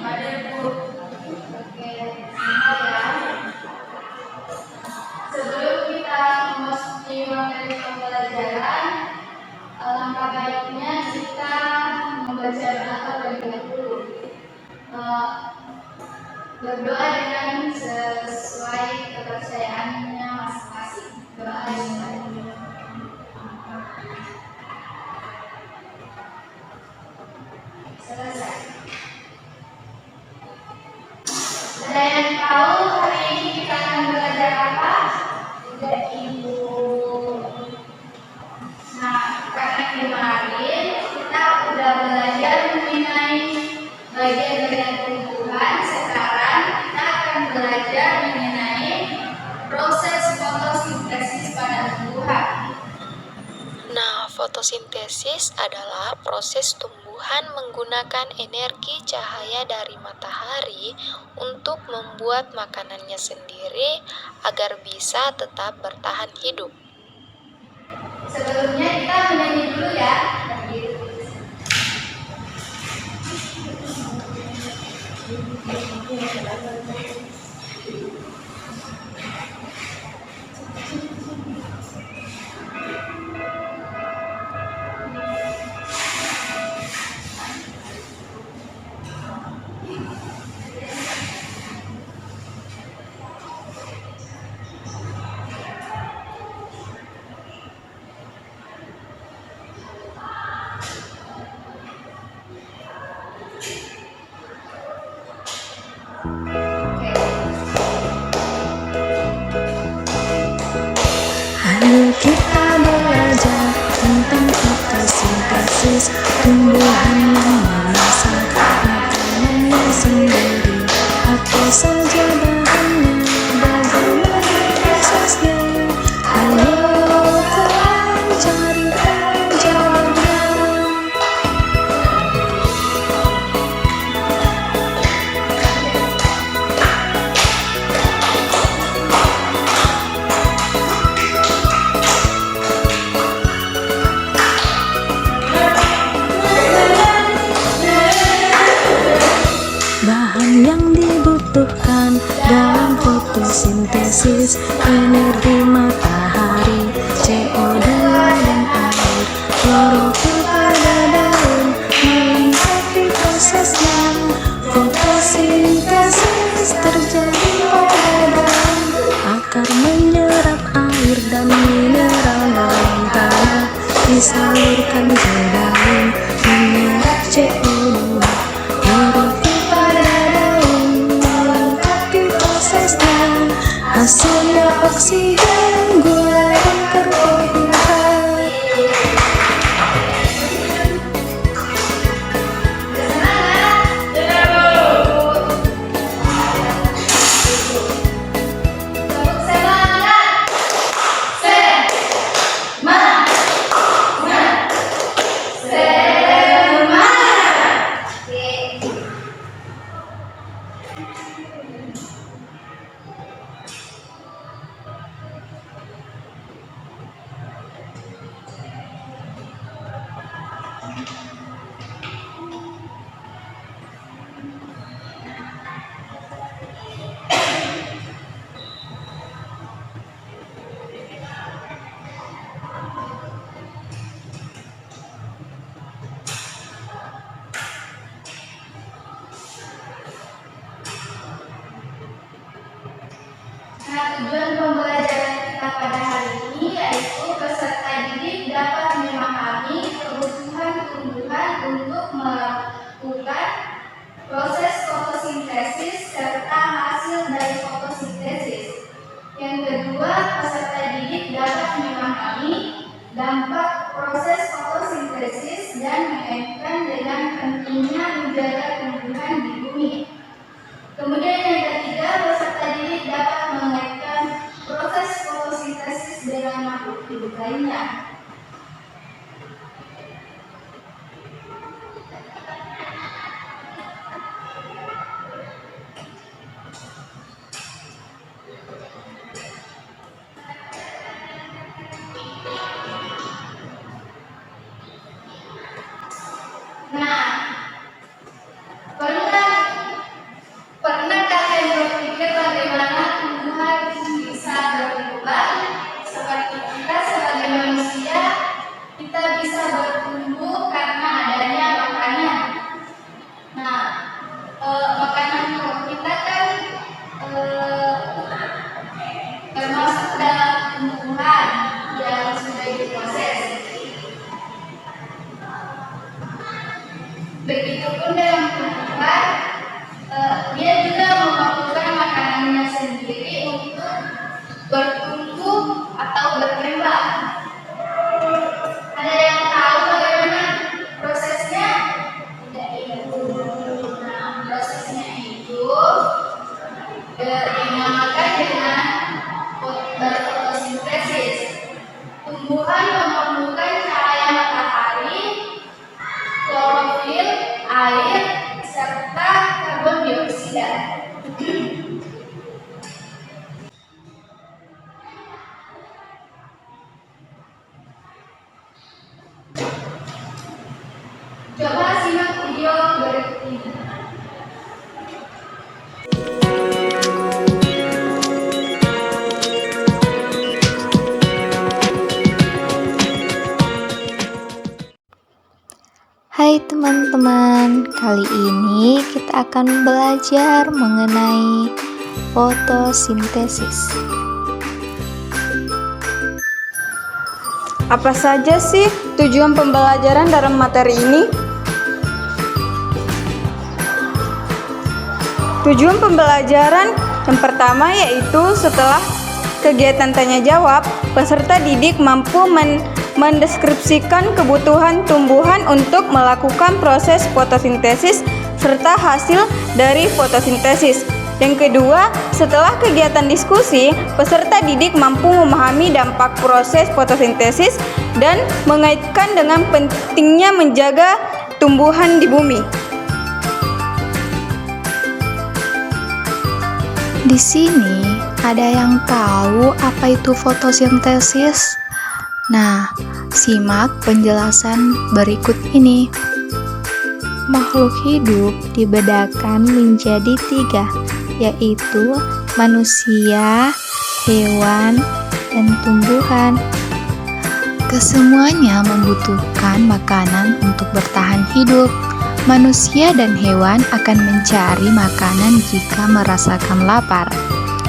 Oke, sama ya. Sebelum kita memasuki materi pembelajaran, alangkah baiknya kita membaca doa terlebih dahulu. Berdoa dengan sesuai kepercayaannya masing-masing. Doa dimulai. Selesai. Ada yang tahu hari ini kita akan belajar apa? Tidak, Ibu. Nah, karena kemarin kita udah belajar mengenai bagian-bagian tumbuhan, sekarang kita akan belajar mengenai proses fotosintesis pada tumbuhan. Nah, fotosintesis adalah proses tumbuhan menggunakan energi cahaya dari matahari untuk membuat makanannya sendiri agar bisa tetap bertahan hidup. Sebelumnya kita menyanyi dulu ya. Ayo kita belajar tentang fotosintesis tumbuhan yang memasak makanannya sendiri. Apa saja bahannya, bagaimana prosesnya? Ayo kawan cari tahu jawabannya. Bahan yang dibutuhkan dalam fotosintesis: energi matahari, CO2 dan air, klorofil pada daun melengkapi prosesnya. Fotosintesis terjadi pada daun, akar menyerap air dan mineral dalam tanah, disalurkan ke daun menyerap CO2. Klorofil pada daun melengkapi prosesnya, hasilnya oksigen, gula dan karbohidrat. Tepuk semangat. Semangat. Semangat. Oke. Nah, tujuan pembelajaran kita pada hari ini yaitu peserta didik dapat memahami kebutuhan tumbuhan untuk melakukan proses fotosintesis serta hasil dari fotosintesis. Yang kedua, peserta didik dapat memahami dampak proses fotosintesis dan mengaitkan dengan pentingnya menjaga tumbuhan di bumi. Kemudian yang ketiga, peserta didik dapat mengaitkan proses fotosintesis dengan makhluk hidup lainnya. Nah, pernah dioksida. Coba simak video berikut ini. Hai teman-teman, kali ini kita akan belajar mengenai fotosintesis. Apa saja sih tujuan pembelajaran dalam materi ini? Tujuan pembelajaran yang pertama yaitu setelah kegiatan tanya jawab, peserta didik mampu mendeskripsikan kebutuhan tumbuhan untuk melakukan proses fotosintesis serta hasil dari fotosintesis. Yang kedua, setelah kegiatan diskusi, peserta didik mampu memahami dampak proses fotosintesis dan mengaitkan dengan pentingnya menjaga tumbuhan di bumi. Di sini ada yang tahu apa itu fotosintesis? Nah, simak penjelasan berikut ini. Makhluk hidup dibedakan menjadi 3, yaitu manusia, hewan, dan tumbuhan. Kesemuanya membutuhkan makanan untuk bertahan hidup. Manusia dan hewan akan mencari makanan jika merasakan lapar.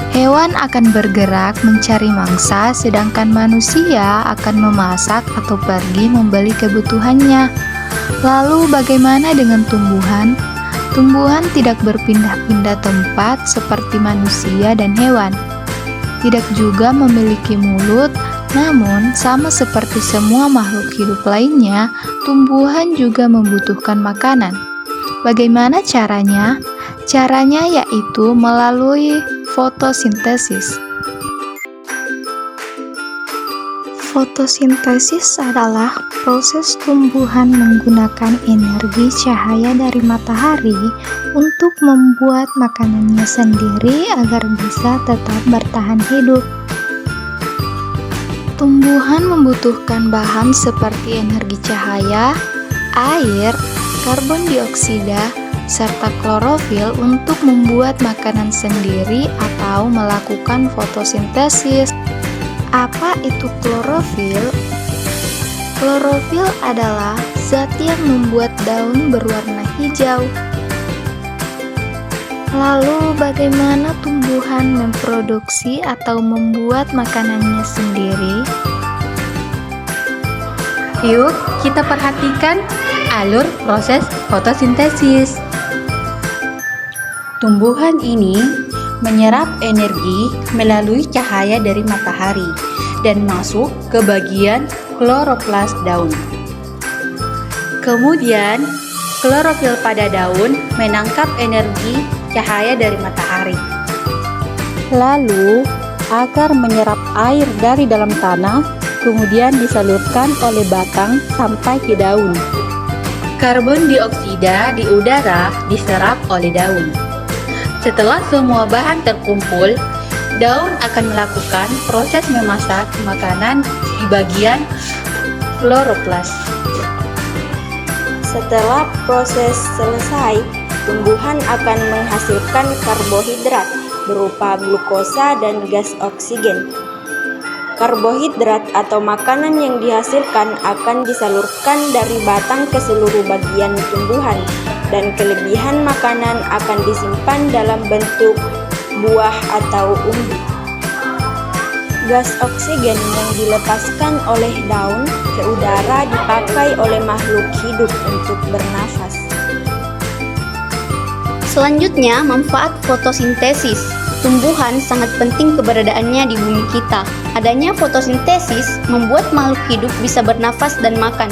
Hewan akan bergerak mencari mangsa, sedangkan manusia akan memasak atau pergi membeli kebutuhannya. Lalu bagaimana dengan tumbuhan? Tumbuhan tidak berpindah-pindah tempat seperti manusia dan hewan. Tidak juga memiliki mulut, namun sama seperti semua makhluk hidup lainnya, tumbuhan juga membutuhkan makanan. Bagaimana caranya? Caranya yaitu melalui fotosintesis. Fotosintesis adalah proses tumbuhan menggunakan energi cahaya dari matahari untuk membuat makanannya sendiri agar bisa tetap bertahan hidup. Tumbuhan membutuhkan bahan seperti energi cahaya, air, karbon dioksida, serta klorofil untuk membuat makanan sendiri atau melakukan fotosintesis. Apa itu klorofil? Klorofil adalah zat yang membuat daun berwarna hijau. Lalu bagaimana tumbuhan memproduksi atau membuat makanannya sendiri? Yuk, kita perhatikan alur proses fotosintesis. Tumbuhan ini menyerap energi melalui cahaya dari matahari dan masuk ke bagian kloroplas daun. Kemudian, klorofil pada daun menangkap energi cahaya dari matahari. Lalu, akar menyerap air dari dalam tanah, kemudian disalurkan oleh batang sampai ke daun. Karbon dioksida di udara diserap oleh daun. Setelah semua bahan terkumpul, daun akan melakukan proses memasak makanan di bagian kloroplas. Setelah proses selesai, tumbuhan akan menghasilkan karbohidrat berupa glukosa dan gas oksigen. Karbohidrat atau makanan yang dihasilkan akan disalurkan dari batang ke seluruh bagian tumbuhan, dan kelebihan makanan akan disimpan dalam bentuk buah atau umbi. Gas oksigen yang dilepaskan oleh daun ke udara dipakai oleh makhluk hidup untuk bernafas. Selanjutnya, manfaat fotosintesis. Tumbuhan sangat penting keberadaannya di bumi kita. Adanya fotosintesis membuat makhluk hidup bisa bernafas dan makan.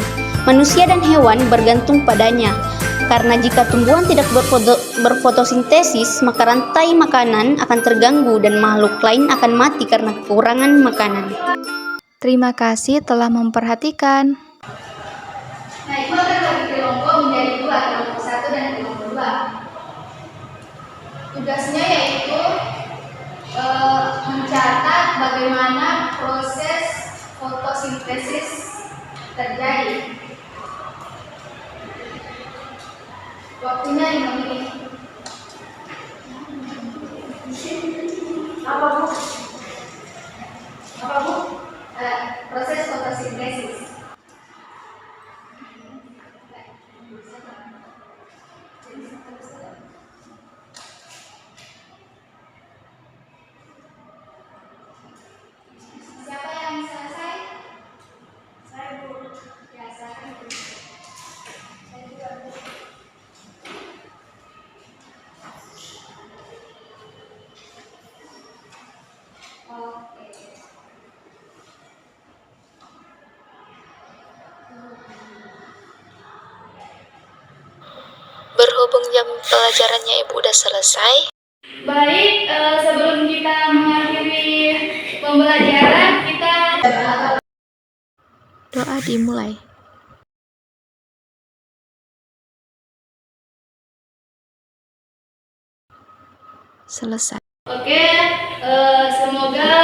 Manusia dan hewan bergantung padanya. Karena jika tumbuhan tidak berfotosintesis, maka rantai makanan akan terganggu dan makhluk lain akan mati karena kekurangan makanan. Terima kasih telah memperhatikan. Nah, itu akan bagi kelompok menjadi 2, kelompok 1 dan kelompok 2. Tugasnya yaitu mencatat bagaimana proses fotosintesis terjadi. Waktunya 5 menit. Apa bu? Apa bu? Proses fotosintesis. Siapa yang selesai? Saya bu. Ya, saya bu. Saya juga bu. Oke. Berhubung jam pelajarannya Ibu udah selesai, Baik, sebelum kita mengakhiri pembelajaran, kita doa dimulai. Selesai. Oke, semoga